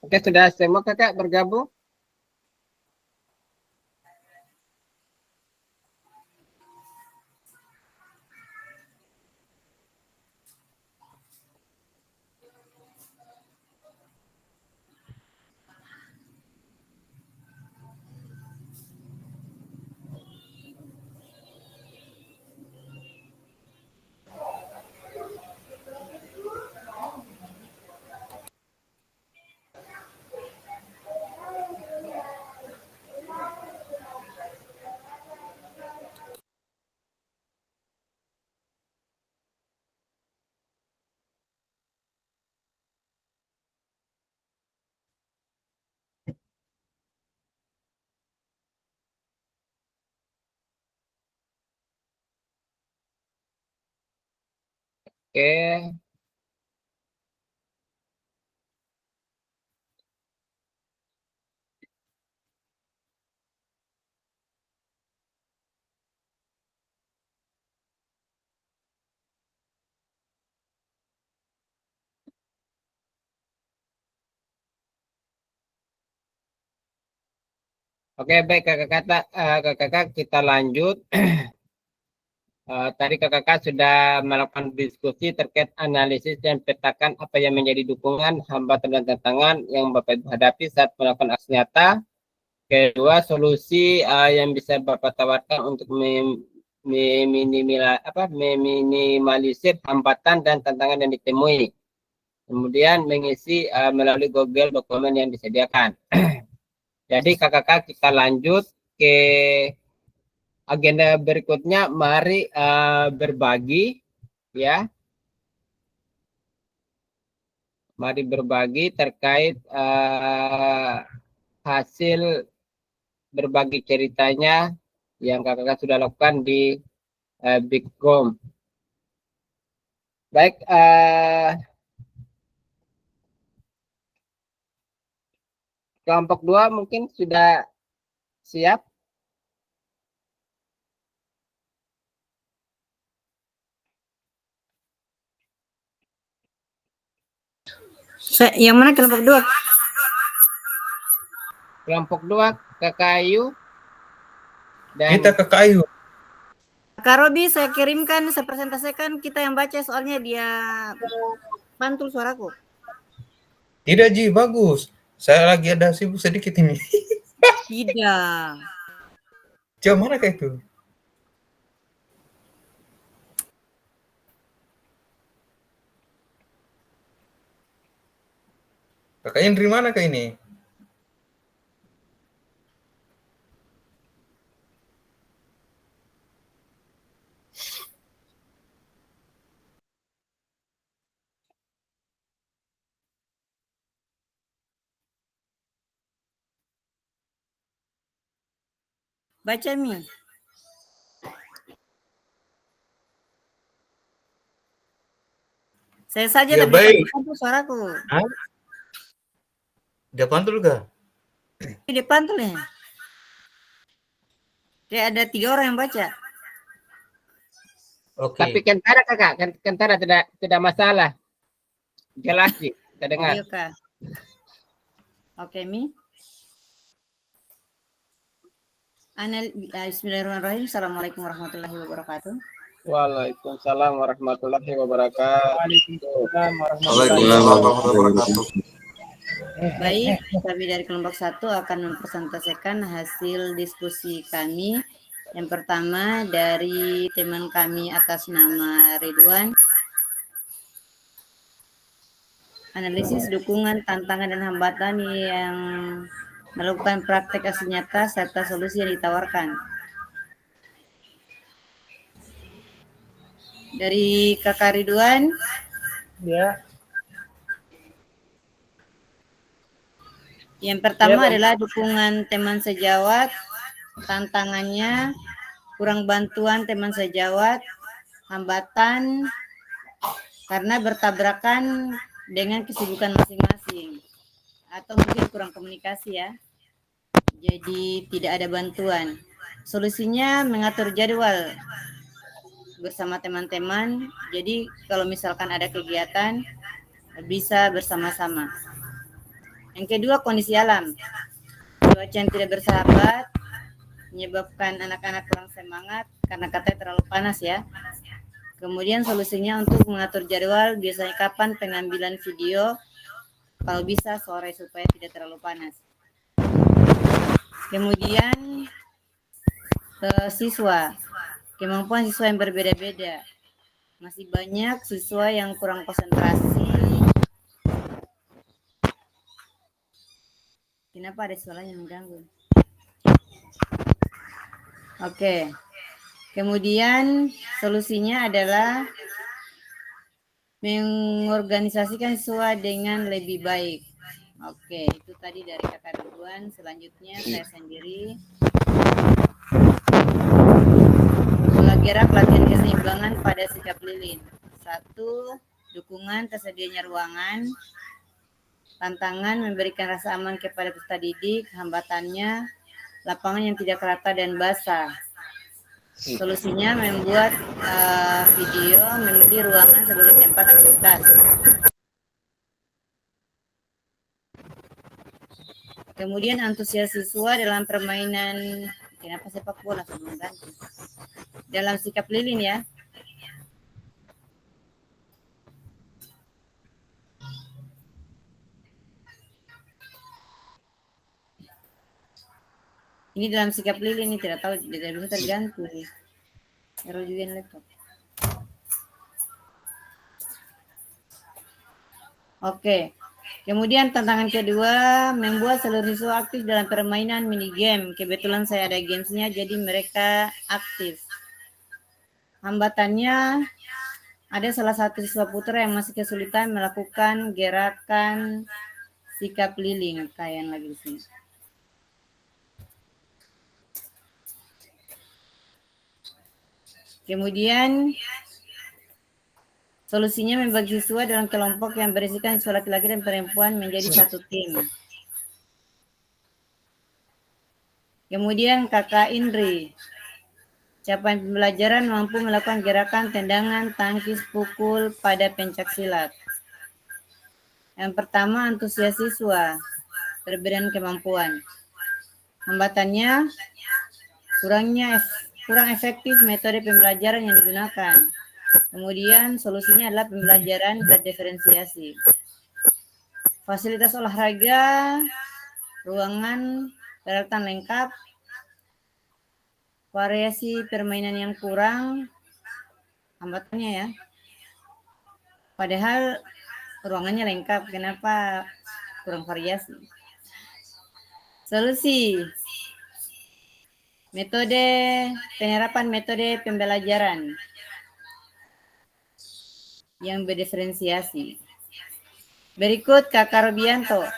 Oke, sudah semua kakak bergabung? Oke. Oke, baik kakak kita lanjut. Tadi kakak sudah melakukan diskusi terkait analisis dan petakan apa yang menjadi dukungan, hambatan dan tantangan yang Bapak Ibu hadapi saat melakukan aksi nyata. Kedua, solusi yang bisa Bapak tawarkan untuk meminimalisir hambatan dan tantangan yang ditemui. Kemudian mengisi melalui Google dokumen yang disediakan. Jadi kakak kita lanjut ke agenda berikutnya. Mari berbagi, ya. Mari berbagi terkait hasil berbagi ceritanya yang kakak sudah lakukan di Bigcom. Baik, kelompok 2 mungkin sudah siap. Yang mana kelompok 2? Kelompok 2 Kakak Ayu dan Kita Kakak Ayu. Kak Robi, saya kirimkan, saya presentasikan, kita yang baca soalnya dia pantul suaraku. Tidak Ji, bagus. Saya lagi ada sibuk sedikit ini. Tidak. Coba mana kayak itu? Kakak Indri mana kayak ini? Baca Mi. Saya saja Ya, lebih baik. pantul suaraku. Hah? Dia pantul kah? Dia pantul ya. Kayak ada 3 orang yang baca. Oke. tapi Kentara kakak, Kentara tidak masalah. Jelas sih, kita dengar. Oke, Mi. Bismillahirrahmanirrahim. Assalamualaikum warahmatullahi wabarakatuh. Waalaikumsalam warahmatullahi wabarakatuh. Waalaikumsalam warahmatullahi wabarakatuh. Baik, kami dari kelompok 1 akan mempresentasikan hasil diskusi kami. Yang pertama dari teman kami atas nama Ridwan. Analisis dukungan, tantangan, dan hambatan yang melakukan praktek aksi nyata serta solusi yang ditawarkan. Dari Kakak Ridwan. Ya. Yang pertama adalah dukungan teman sejawat, tantangannya kurang bantuan teman sejawat, hambatan karena bertabrakan dengan kesibukan masing-masing atau mungkin kurang komunikasi ya. Jadi tidak ada bantuan. Solusinya mengatur jadwal bersama teman-teman. Jadi kalau misalkan ada kegiatan bisa bersama-sama. Yang kedua, kondisi alam. Cuaca yang tidak bersahabat menyebabkan anak-anak kurang semangat karena katanya terlalu panas ya. Kemudian solusinya untuk mengatur jadwal, biasanya kapan pengambilan video, kalau bisa sore supaya tidak terlalu panas. Kemudian siswa, kemampuan siswa yang berbeda-beda. Masih banyak siswa yang kurang konsentrasi. Kenapa ada suara yang mengganggu? Oke. Kemudian solusinya adalah mengorganisasikan siswa dengan lebih baik. Oke, itu tadi dari Kakak Ridwan. Selanjutnya saya sendiri. Pola gerak latihan keseimbangan pada sikap lilin. 1. Dukungan tersedianya ruangan. Tantangan memberikan rasa aman kepada peserta didik. Hambatannya lapangan yang tidak rata dan basah. Solusinya membuat video, memilih ruangan sebagai tempat aktivitas. Kemudian antusias siswa dalam permainan, kenapa sepak bola sebelum ganti? Dalam sikap lilin ya. Ini dalam sikap lilin ini tidak tahu, tidak bisa terganti. Error juga laptop. Oke. Kemudian tantangan kedua, membuat seluruh siswa aktif dalam permainan mini game. Kebetulan saya ada gamesnya, jadi mereka aktif. Hambatannya, ada salah satu siswa putra yang masih kesulitan melakukan gerakan sikap lilin. Kayak lagi di sini. Kemudian solusinya membagi siswa dalam kelompok yang berisikan siswa laki-laki dan perempuan menjadi satu tim. Kemudian Kakak Indri, capaian pembelajaran mampu melakukan gerakan tendangan, tangkis, pukul pada pencak silat. Yang pertama, antusias siswa, perbedaan kemampuan. Hambatannya, kurang efektif metode pembelajaran yang digunakan. Kemudian solusinya adalah pembelajaran berdiferensiasi. Fasilitas olahraga, ruangan, peralatan lengkap, variasi permainan yang kurang, hambatannya ya. Padahal ruangannya lengkap, kenapa kurang variasi? Solusi, penerapan metode pembelajaran yang berdiferensiasi. Berikut Kakak Robianto,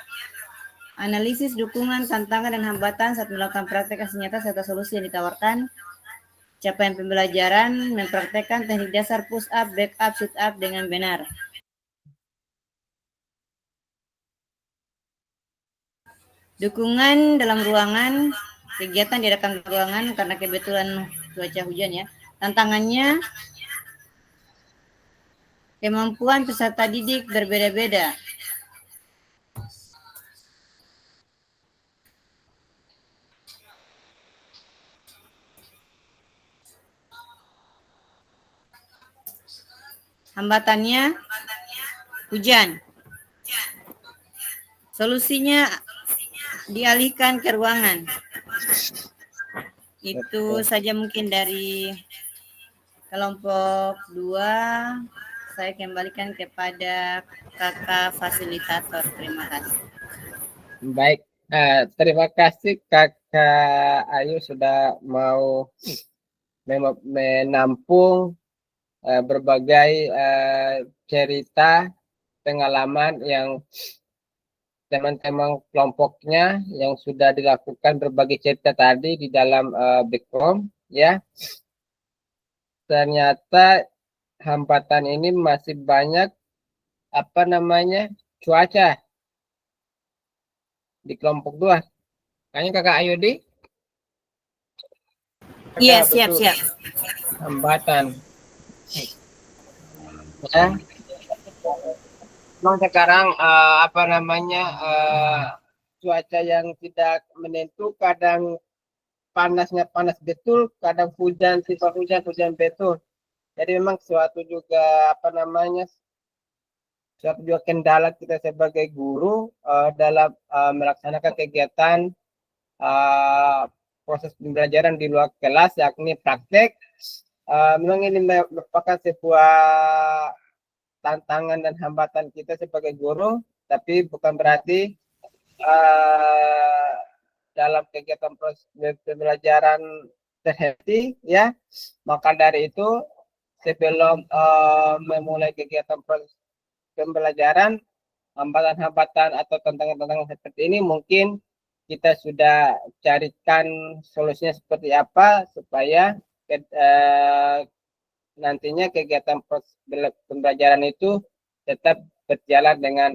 analisis dukungan, tantangan, dan hambatan saat melakukan praktek aksi nyata serta solusi yang ditawarkan. Capaian pembelajaran, mempraktekkan teknik dasar push up, back up, sit up dengan benar. Dukungan dalam ruangan, kegiatan diadakan di ruangan karena kebetulan cuaca hujan ya. Tantangannya, kemampuan peserta didik berbeda-beda. Hambatannya, hujan. Solusinya dialihkan ke ruangan. Itu saja mungkin dari kelompok 2. Saya kembalikan kepada Kakak Fasilitator. Terima kasih. Baik, terima kasih Kakak Ayu sudah mau menampung berbagai cerita pengalaman yang teman-teman kelompoknya yang sudah dilakukan berbagai cerita tadi di dalam background ya. Ternyata hambatan ini masih banyak cuaca di kelompok 2. Kayaknya Kakak Ayudi? Iya, siap. Hambatan. Ya. Memang sekarang apa namanya cuaca yang tidak menentu, kadang panasnya panas betul, kadang hujan sisa hujan betul. Jadi memang suatu juga apa namanya suatu juga kendala kita sebagai guru dalam melaksanakan kegiatan uh, proses pembelajaran di luar kelas, yakni praktek. Memang ini merupakan sebuah tantangan dan hambatan kita sebagai guru, tapi bukan berarti uh, dalam kegiatan proses pembelajaran terhenti, ya. Maka dari itu sebelum memulai kegiatan proses pembelajaran, hambatan-hambatan atau tantangan-tantangan seperti ini mungkin kita sudah carikan solusinya seperti apa supaya nantinya kegiatan pembelajaran itu tetap berjalan dengan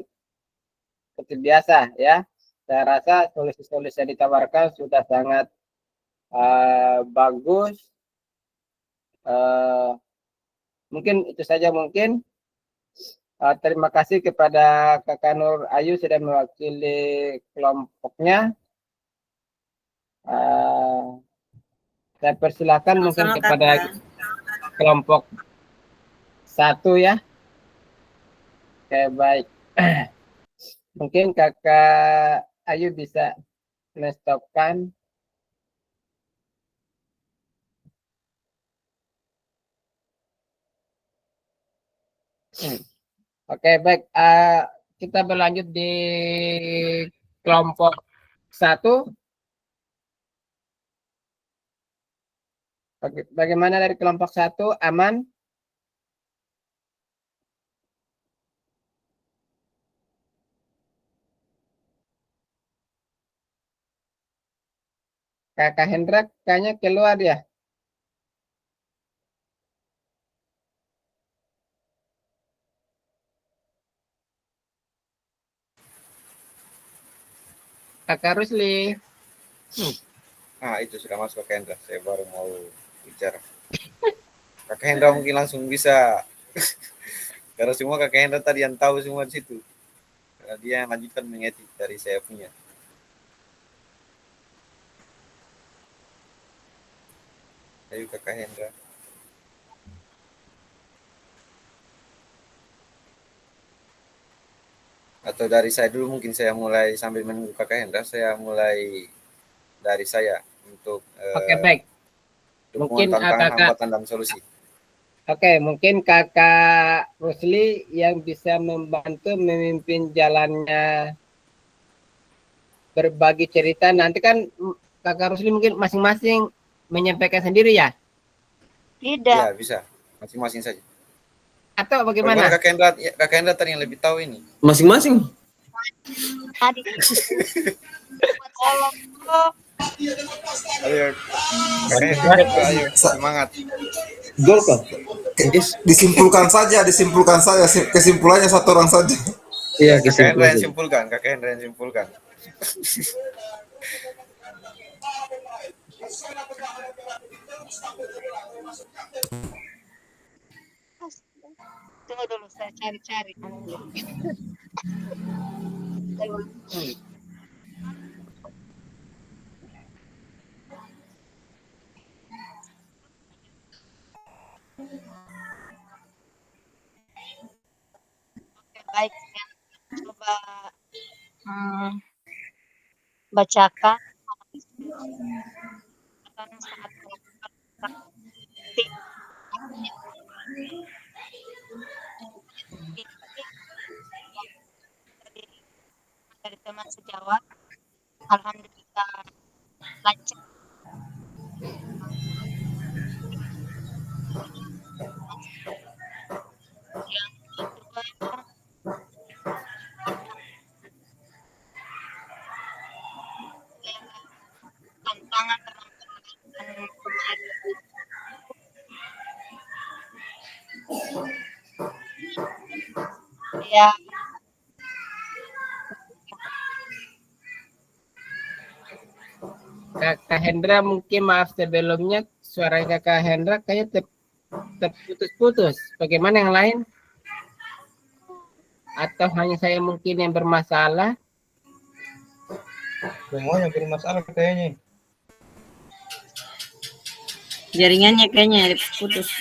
seperti biasa, ya. Saya rasa solusi-solusi yang ditawarkan sudah sangat bagus. Mungkin itu saja mungkin. Terima kasih kepada Kakak Nur Ayu sudah mewakili kelompoknya. Saya persilakan mungkin Sama-sama, kepada Kakak. kelompok 1, ya. Oke, baik. Mungkin Kakak Ayu bisa men-stopkan. Oke, baik. Kita berlanjut di kelompok 1. Bagaimana dari kelompok 1? Aman? Kakak Hendra kayaknya keluar ya. Kakak Rusli. Itu sudah masuk Kak Hendra. Saya baru mau bicara. Kakak Hendra mungkin langsung bisa. Karena semua Kakak Hendra tadi yang tahu semua di situ. Karena dia yang lanjutkan mengetik dari saya punya. Ayo Kakak Hendra. Atau dari saya dulu mungkin saya mulai sambil menunggu Kakak Hendra, saya mulai dari saya untuk Oke, baik. dukungan Mungkin tantangan, Kakak hambatan, dan solusi. Oke, mungkin Kakak Rusli yang bisa membantu memimpin jalannya berbagi cerita. Nanti kan Kakak Rusli mungkin masing-masing menyampaikan sendiri ya? Tidak. Ya, bisa. Masing-masing saja. Atau Bagaimana bagaimana? Kakak Hendra tadi yang lebih tahu ini? Masing-masing. Adik. Ayo, Kakak Hendra, ayo semangat. Golkar. Disimpulkan saja, kesimpulannya satu orang saja. Iya, Kakak Hendra yang kesimpulan. simpulkan, Kakak Hendra yang simpulkan. Tunggu dulu, saya cari-cari. Oke, baik. Coba bacakan. Dari teman sejawat, alhamdulillah lancar. Yang kedua, tantangan teman-teman kemarin. Ya, Kakak Hendra mungkin maaf sebelumnya suara Kakak Hendra kayaknya terputus-putus. Bagaimana yang lain? Atau hanya saya mungkin yang bermasalah? Semuanya bermasalah kayaknya. Jaringannya kayaknya putus.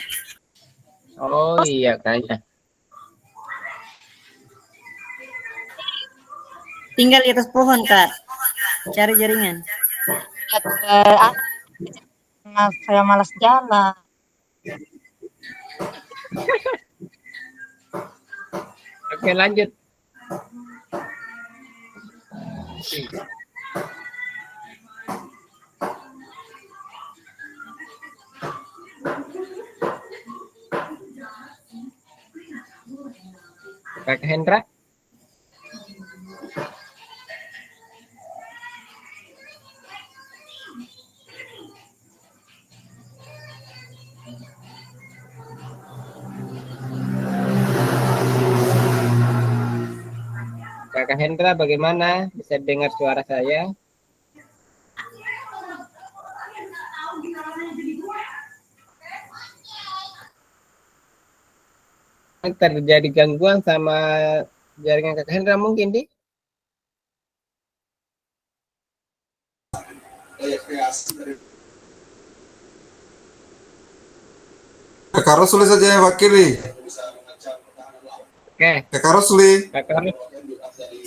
Oh iya kayaknya. Tinggal di atas pohon, Kak. Cari jaringan. Karena saya malas jalan. Oke, lanjut. Kakak Hendra? Kakak Hendra bagaimana? Bisa dengar suara saya? Terjadi gangguan sama jaringan Kakak Hendra mungkin, Di? Kakak Rosli saja yang wakili. Oke, Kakak Rosli. Kakak.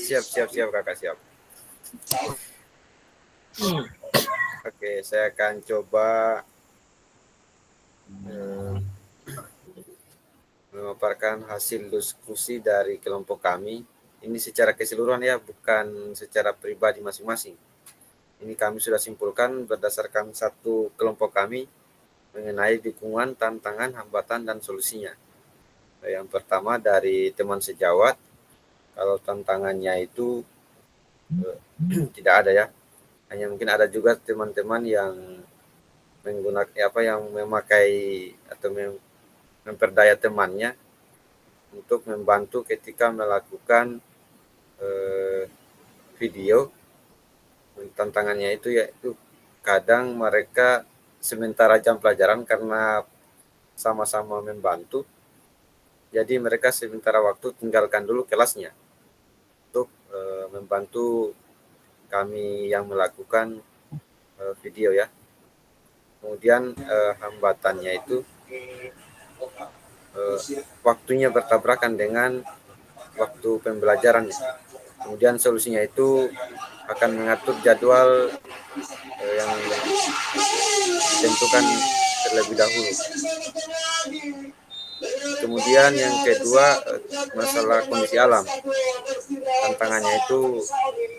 Siap kakak, siap. Oke, saya akan coba memaparkan hasil diskusi dari kelompok kami. Ini secara keseluruhan ya, bukan secara pribadi masing-masing. Ini kami sudah simpulkan berdasarkan satu kelompok kami mengenai dukungan, tantangan, hambatan, dan solusinya. Yang pertama dari teman sejawat, kalau tantangannya itu tidak ada ya, hanya mungkin ada juga teman-teman yang menggunakan yang memakai atau memperdaya temannya untuk membantu ketika melakukan video. Tantangannya itu yaitu kadang mereka sementara jam pelajaran karena sama-sama membantu, jadi mereka sementara waktu tinggalkan dulu kelasnya untuk membantu kami yang melakukan video ya. Kemudian hambatannya itu waktunya bertabrakan dengan waktu pembelajaran. Kemudian solusinya itu akan mengatur jadwal yang ditentukan terlebih dahulu. Kemudian yang kedua, masalah kondisi alam. Tantangannya itu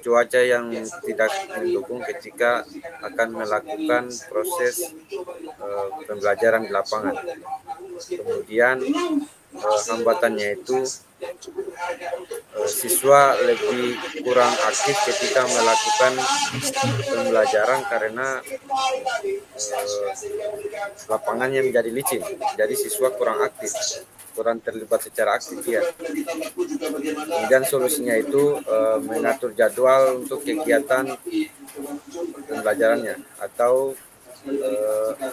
cuaca yang tidak mendukung ketika akan melakukan proses pembelajaran di lapangan. Kemudian hambatannya itu siswa lebih kurang aktif ketika melakukan pembelajaran karena lapangannya menjadi licin, jadi siswa kurang aktif, kurang terlibat secara aktif ya. Kemudian solusinya itu mengatur jadwal untuk kegiatan pembelajarannya atau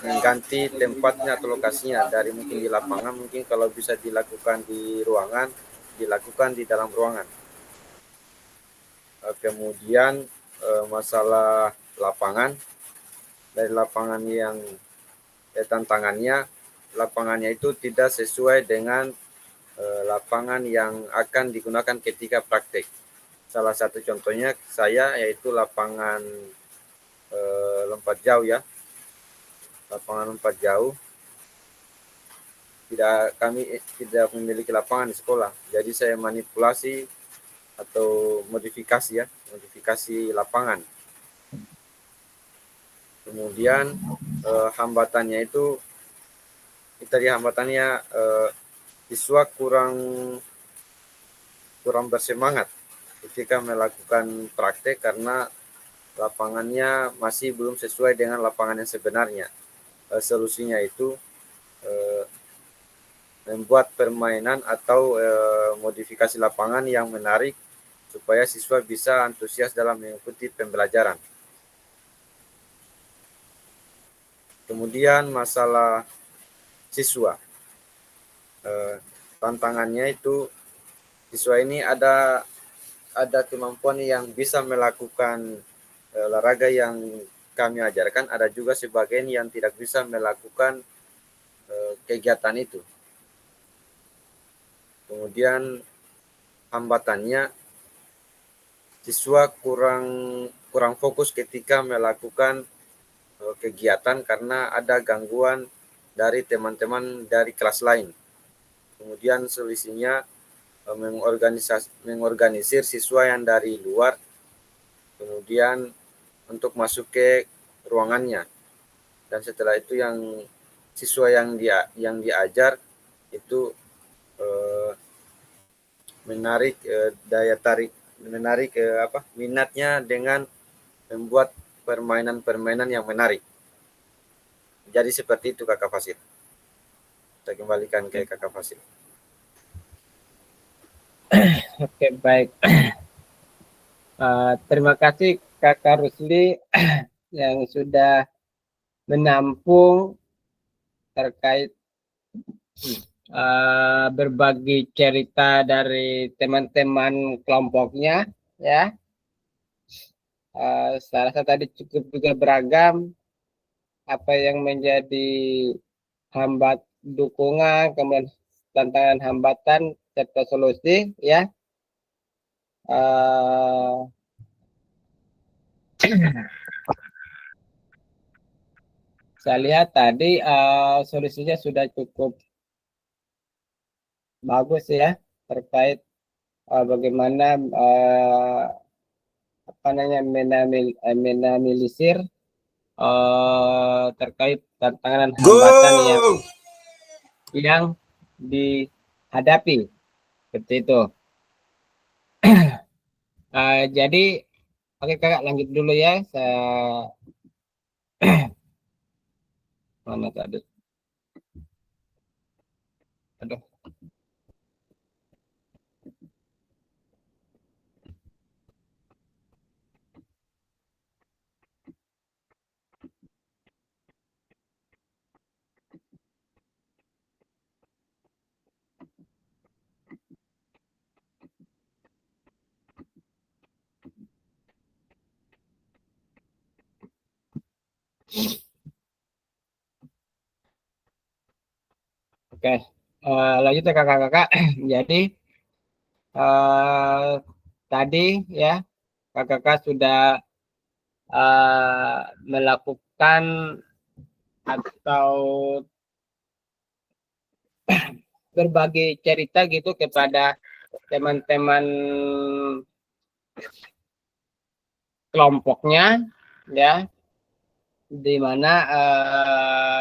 mengganti tempatnya atau lokasinya dari mungkin di lapangan, mungkin kalau bisa dilakukan di ruangan, dilakukan di dalam ruangan. Kemudian masalah lapangan, dari lapangan yang lapangannya itu tidak sesuai dengan lapangan yang akan digunakan ketika praktek. Salah satu contohnya saya yaitu lapangan lompat jauh ya. Lapangan lompat jauh kami tidak memiliki lapangan di sekolah, jadi saya manipulasi atau modifikasi lapangan. Kemudian hambatannya itu siswa kurang bersemangat ketika melakukan praktek karena lapangannya masih belum sesuai dengan lapangan yang sebenarnya. Solusinya itu membuat permainan atau modifikasi lapangan yang menarik supaya siswa bisa antusias dalam mengikuti pembelajaran. Kemudian masalah siswa. tantangannya itu siswa ini ada kemampuan yang bisa melakukan olahraga yang kami ajarkan, ada juga sebagian yang tidak bisa melakukan kegiatan itu. Kemudian hambatannya siswa kurang fokus ketika melakukan kegiatan karena ada gangguan dari teman-teman dari kelas lain. Kemudian solusinya mengorganisir siswa yang dari luar, kemudian untuk masuk ke ruangannya, dan setelah itu yang siswa yang diajar itu menarik minatnya dengan membuat permainan-permainan yang menarik. Jadi seperti itu Kakak Fasil. Saya kembalikan ke Kakak Fasil. Oke, baik. Terima kasih Kakak Rusli yang sudah menampung terkait berbagi cerita dari teman-teman kelompoknya, ya. Saya rasa tadi cukup juga beragam apa yang menjadi hambat dukungan, kemudian tantangan hambatan serta solusi, ya. Saya lihat tadi solusinya sudah cukup bagus ya terkait bagaimana menamilisir terkait tantangan dan hambatan yang dihadapi seperti itu. Jadi oke Kakak, lanjut dulu ya. Mana tadi? Aduh. Oke, lanjut ya kakak-kakak. Jadi tadi ya kakak-kakak sudah melakukan atau berbagi cerita gitu kepada teman-teman kelompoknya, ya, di mana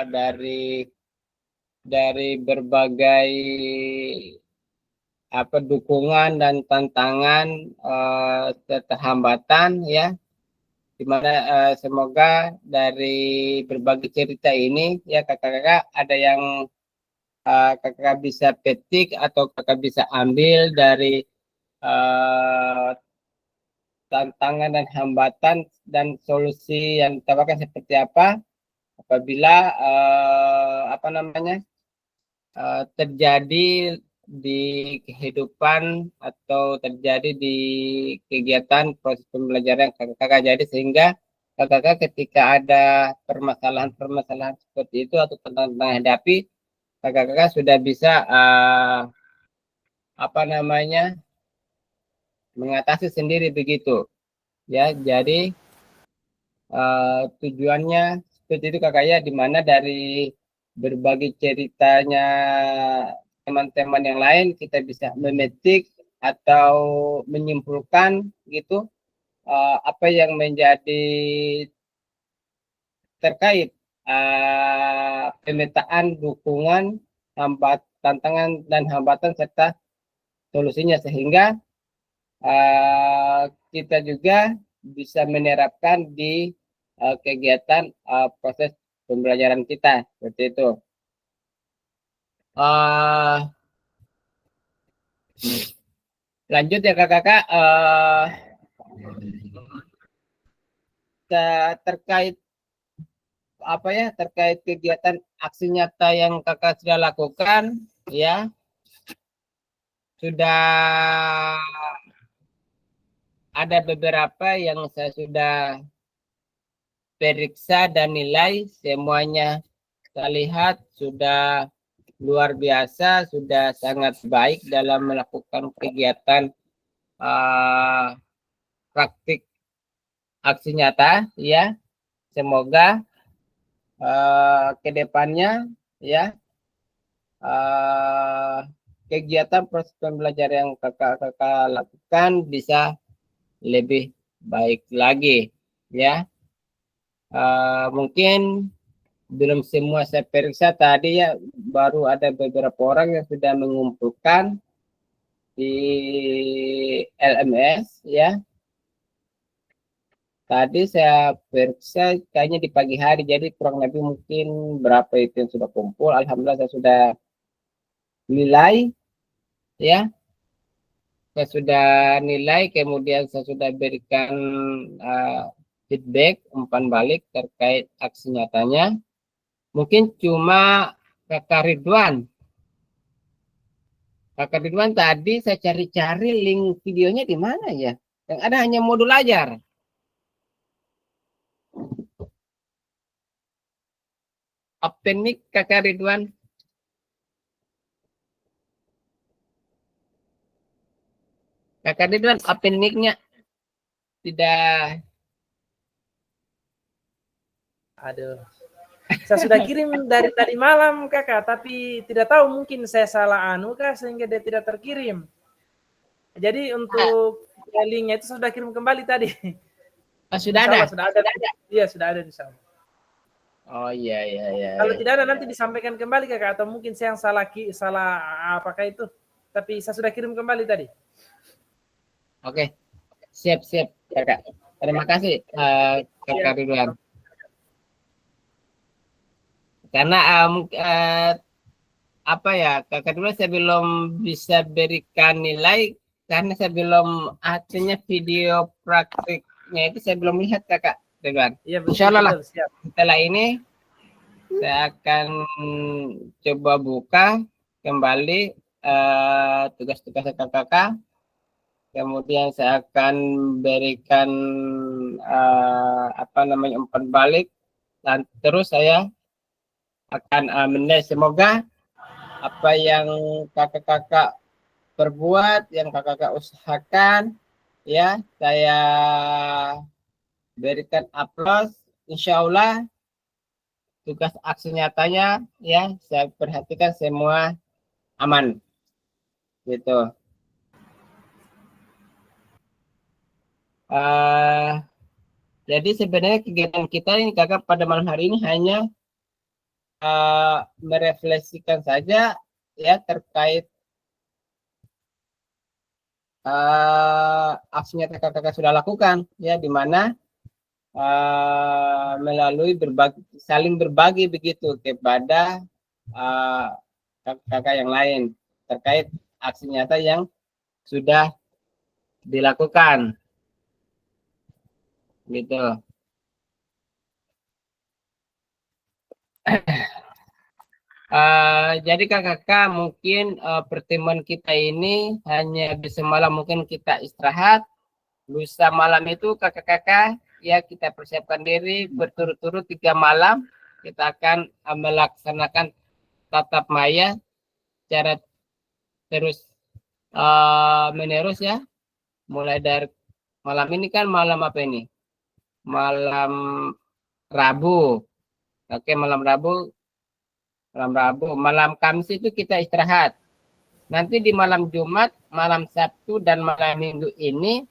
dari berbagai dukungan dan tantangan serta hambatan, ya, di mana semoga dari berbagi cerita ini ya kakak-kakak ada yang kakak bisa petik atau kakak bisa ambil dari tantangan dan hambatan dan solusi yang ditawarkan seperti apa apabila terjadi di kehidupan atau terjadi di kegiatan proses pembelajaran kakak-kakak. Jadi sehingga kakak-kakak ketika ada permasalahan-permasalahan seperti itu atau tantangan hadapi, kakak-kakak sudah bisa mengatasi sendiri begitu. Ya, jadi tujuannya seperti itu kakak ya, di mana dari berbagi ceritanya teman-teman yang lain kita bisa memetik atau menyimpulkan gitu apa yang menjadi terkait pemetaan dukungan, tantangan dan hambatan serta solusinya, sehingga kita juga bisa menerapkan di kegiatan proses pembelajaran kita seperti itu. Lanjut ya kakak-kakak, terkait terkait kegiatan aksi nyata yang kakak sudah lakukan, ya sudah ada beberapa yang saya sudah periksa dan nilai, semuanya saya lihat sudah luar biasa, sudah sangat baik dalam melakukan kegiatan praktik aksi nyata, ya. Semoga ke depannya, ya, kegiatan proses pembelajaran yang kakak lakukan bisa lebih baik lagi, ya. Mungkin belum semua saya periksa tadi, ya, baru ada beberapa orang yang sudah mengumpulkan di LMS, ya. Tadi saya periksa kayaknya di pagi hari, jadi kurang lebih mungkin berapa itu yang sudah kumpul. Alhamdulillah saya sudah nilai, ya. Saya sudah nilai, kemudian saya sudah berikan feedback, umpan balik terkait aksi nyatanya. Mungkin cuma Kakak Ridwan. Kakak Ridwan tadi saya cari-cari link videonya di mana ya? Yang ada hanya modul ajar. Open mic Kakak Ridwan. Kakak Ridwan open mic-nya. Tidak. Aduh. Saya sudah kirim dari tadi malam kakak, tapi tidak tahu mungkin saya salah anu kah sehingga dia tidak terkirim. Jadi untuk linknya itu sudah kirim kembali tadi. Oh, sudah ada? Sudah ada. Iya sudah ada di sana. Oh iya. Kalau tidak ada nanti disampaikan kembali kakak, atau mungkin saya yang salah apakah itu. Tapi saya sudah kirim kembali tadi. Oke, siap kakak. Terima kasih Kakak Ridwan. Karena apa ya, Kakak Ridwan saya belum bisa berikan nilai karena saya belum artinya video praktiknya itu saya belum lihat Kakak Ridwan. Iya, Insya Allah lah. Siap. Setelah ini saya akan coba buka kembali tugas-tugas kakak. Kemudian saya akan berikan umpan balik dan terus saya akan menilai. Semoga apa yang kakak-kakak perbuat, yang kakak-kakak usahakan, ya saya berikan aplaus. Insya Allah tugas aksi nyatanya, ya saya perhatikan semua aman, gitu. Jadi sebenarnya kegiatan kita ini kakak pada malam hari ini hanya merefleksikan saja, ya, terkait aksi nyata kakak sudah lakukan, ya, di mana melalui saling berbagi begitu kepada kakak yang lain terkait aksi nyata yang sudah dilakukan, gitu. Jadi kakak mungkin pertemuan kita ini hanya bisa malam, mungkin kita istirahat. Lusa malam itu kakak-kakak, ya, kita persiapkan diri berturut-turut 3 malam. Kita akan melaksanakan tatap maya secara terus menerus, ya. Mulai dari malam ini kan malam apa ini? Malam Rabu. Oke, malam Rabu. Malam Kamis itu kita istirahat. Nanti di malam Jumat, malam Sabtu, dan malam Minggu ini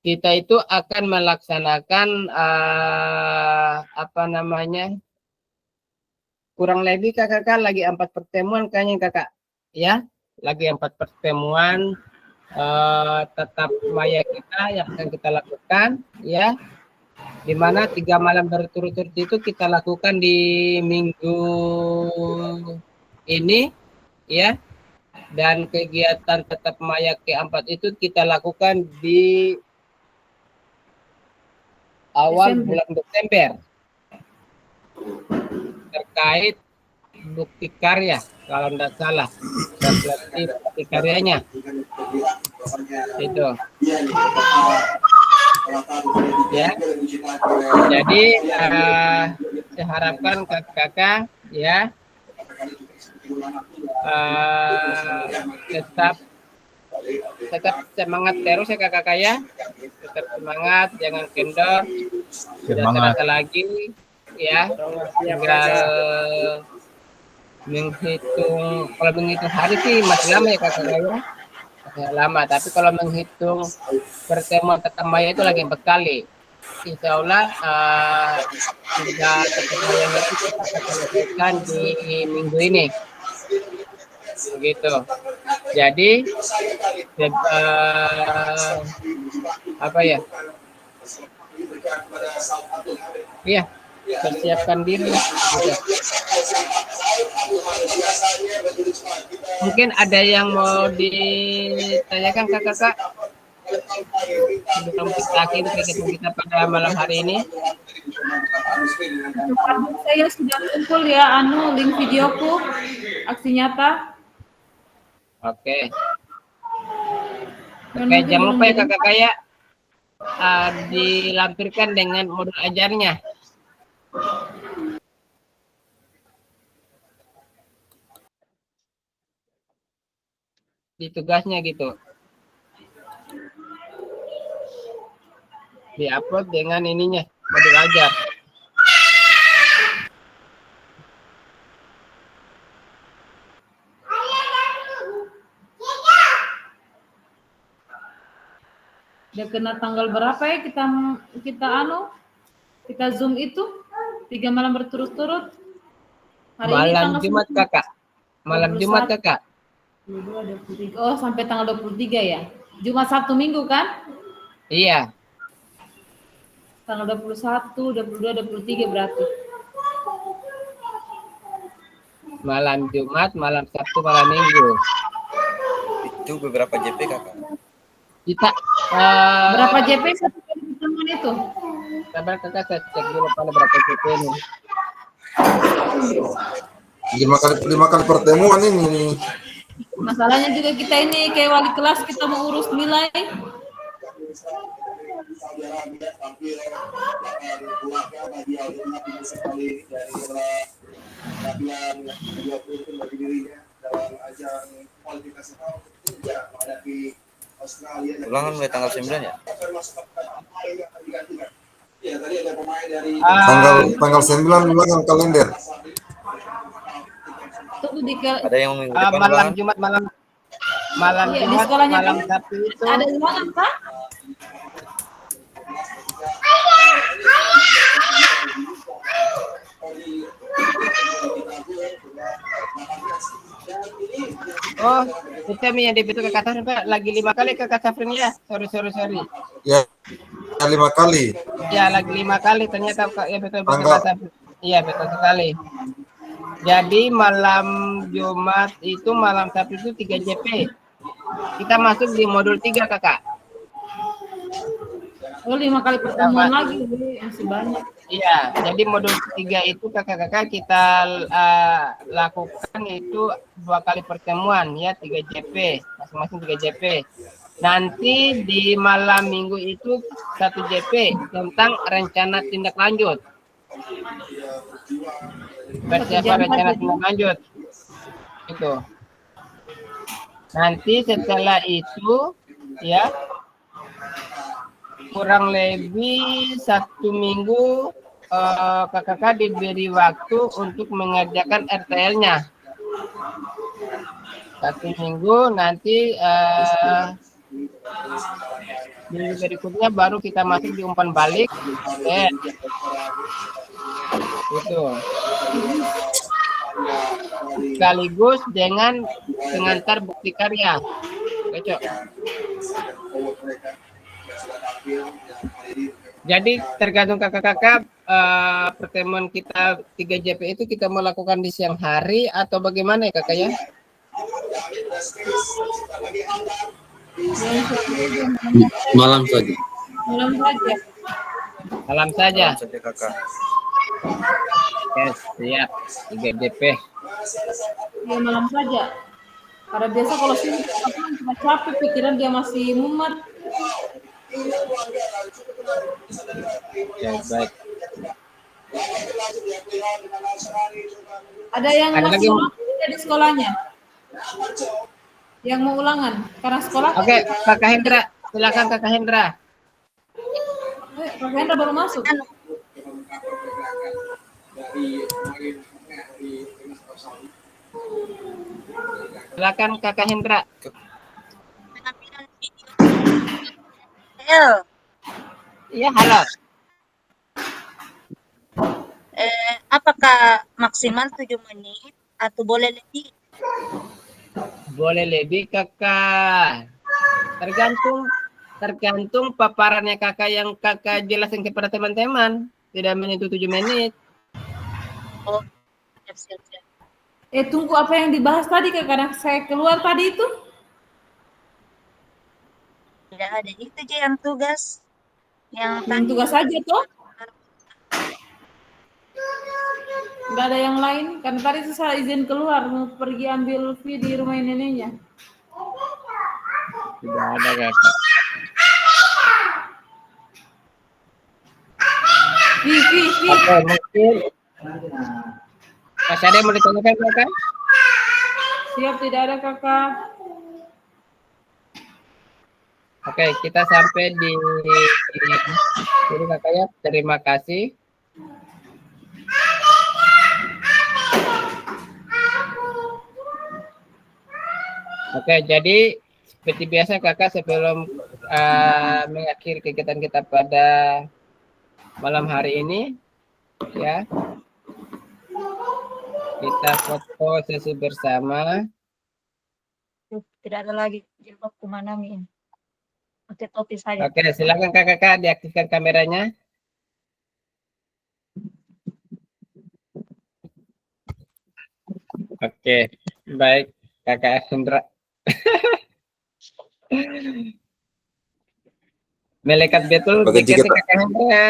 kita itu akan melaksanakan kurang lebih kakak lagi 4 pertemuan kayaknya kakak, ya, lagi 4 pertemuan tetap maya kita yang akan kita lakukan, ya, di mana 3 malam berturut-turut itu kita lakukan di minggu ini, ya, dan kegiatan tetap maya keempat itu kita lakukan di awal bulan Desember terkait bukti karya kalau tidak salah. Refleksi bukti karyanya. Itu. Ya. Jadi saya harapkan kakak-kakak ya tetap semangat terus ya kakak-kakak ya. Tetap semangat, jangan kendor. Sudah terasa lagi ya. Tinggal menghitung, kalau menghitung hari sih masih lama ya kakak-kakak ya. Masih lama, tapi kalau menghitung pertemuan pertamanya itu lagi 4 kali. Insya Allah tiga pertemuan itu kita akan selesaikan di minggu ini. Begitu. Jadi apa ya? Iya, persiapkan diri. Gitu. Mungkin ada yang mau ditanyakan kakak-kakak sebelum kita akhiri kegiatan kita pada malam hari ini. Saya sudah kumpul ya link videoku aksi nyata. Oke. Oke, jangan lupa ya kakak-kakak ya dilampirkan dengan modul ajarnya. Di tugasnya gitu. Diupload dengan ininya, modul ajar. Udah kena tanggal berapa ya kita Zoom itu 3 malam berturut-turut. Hari Malam ini Jumat kakak. Malam 21. Jumat kakak. 22, 23. Oh, sampai tanggal 23 ya. Jumat Sabtu Minggu kan? Iya. Tanggal 21, 22, 23 berarti. Malam Jumat, malam Sabtu, malam Minggu. Itu beberapa JP kakak. Kita Berapa JP satu kali pertemuan itu? sabar kakak, saya cek dulu pada berapa JP ini. 5 kali pertemuan ini. Masalahnya juga kita ini kayak wali kelas, kita mau urus nilai. Ulangan mulai tanggal 9 ya? Tanggal 9 ulangan kalender. Tunggu Ada yang minggu depan Malam ulangan? Jumat, malam Iya, di Jumat, sekolahnya malam kan Sabtu itu. ada ulangan Pak? Oh, itu yang di itu kakak Safrin Pak, lagi 5 kali kakak Safrin ya. Sorry. Ya, 5 kali. Ya, lagi 5 kali ternyata ya betul Tanggal. kakak Safrin. Iya, betul sekali. Jadi malam Jumat itu, malam Sabtu itu 3 JP. Kita masuk di modul 3 kakak. Oh, 5 kali pertemuan lagi, masih banyak. Iya, jadi modul 3 itu kakak-kakak kita lakukan itu 2 kali pertemuan ya, 3 JP, masing-masing 3 JP. Nanti di malam minggu itu 1 JP tentang rencana tindak lanjut. Persiapan rencana tindak lanjut. Itu. Nanti setelah itu ya kurang lebih 1 minggu kakak diberi waktu untuk mengerjakan RTL-nya. 1 minggu, nanti minggu berikutnya baru kita masuk di umpan balik. Itu. Sekaligus dengan pengantar bukti karya. Cocok. Jadi tergantung kakak-kakak pertemuan kita 3 JP itu kita mau lakukan di siang hari atau bagaimana ya kakak ya? Malam saja. Malam saja. Malam saja. Saja kakak. Oke, siap. 3 JP. Ya malam saja. Karena biasa kalau sini cuma capek pikiran dia masih mumet. Ya, baik. Ada yang Ada masih lagi? ulang di sekolahnya? Yang mau ulangan karena sekolah. Oke, Kakak Hendra, silakan Kakak Hendra. Kak Hendra baru masuk. Silakan Kakak Hendra. Iya, halo. Apakah maksimal 7 menit atau boleh lebih? Boleh lebih Kakak. Tergantung paparannya Kakak yang Kakak jelasin kepada teman-teman. Tidak menyentuh 7 menit. Oh, siap. Tunggu apa yang dibahas tadi Kak, karena saya keluar tadi itu. Tidak ada itu aja yang tugas. Yang Yang tugas saja toh. Nggak ada yang lain. Karena tadi itu saya izin keluar mau pergi ambil fee di rumah neneknya. Tidak ada Kakak. Fee. Oke, mungkin Mas ada yang mau ditanyakan Kakak? Siap, tidak ada Kakak. Oke, kita sampai di sini Kakak ya. Terima kasih. Oke, jadi seperti biasa Kakak sebelum mengakhiri kegiatan kita pada malam hari ini ya. Kita foto sesi bersama. Tidak ada lagi jilbab kemana Mi? Pakai topi saja. Oke, silakan Kakak diaktifkan kameranya. Oke, baik Kakak Hendra. Melekat betul Pakai tiketnya jaket. Kakak Hendra.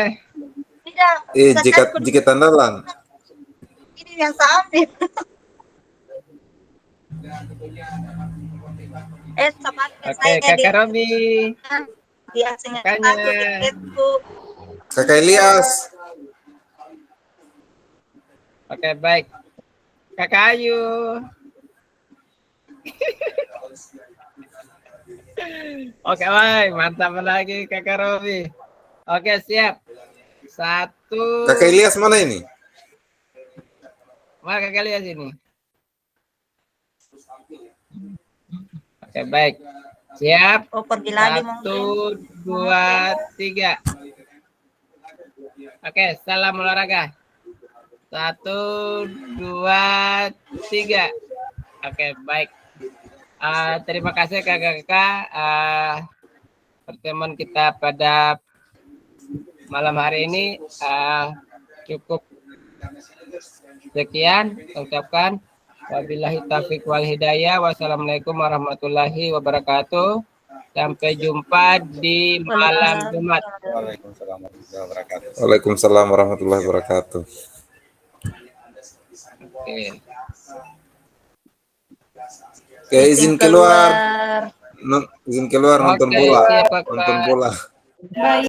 Tidak. Jika tandalan. Ini yang saya ambil. Sama Oke, Kakak Robi. dia sengaja Kakaknya. tiketku. Kakak Elias. Oke, baik. Kakak Ayu. Oke, baik. Mantap lagi Kakak Robi. Oke, siap. 1. Kakak Elias mana ini? Mana Kakak Elias ini? Oke, baik. Siap. Oh, pergi lagi 1, 2, 3. Oke, salam olahraga. 1, 2, 3. Oke, baik. Terima kasih kakak-kakak pertemuan kita pada malam hari ini cukup sekian. Ucapkan wabillahi taufiq wal hidayah. Wassalamualaikum warahmatullahi wabarakatuh. Sampai jumpa di malam Jumat. Waalaikumsalam warahmatullahi wabarakatuh. Waalaikumsalam warahmatullahi wabarakatuh. Oke. Oke, izin keluar. Izin keluar nonton Oke, bola. siap, Kakak. Nonton bola. Baik.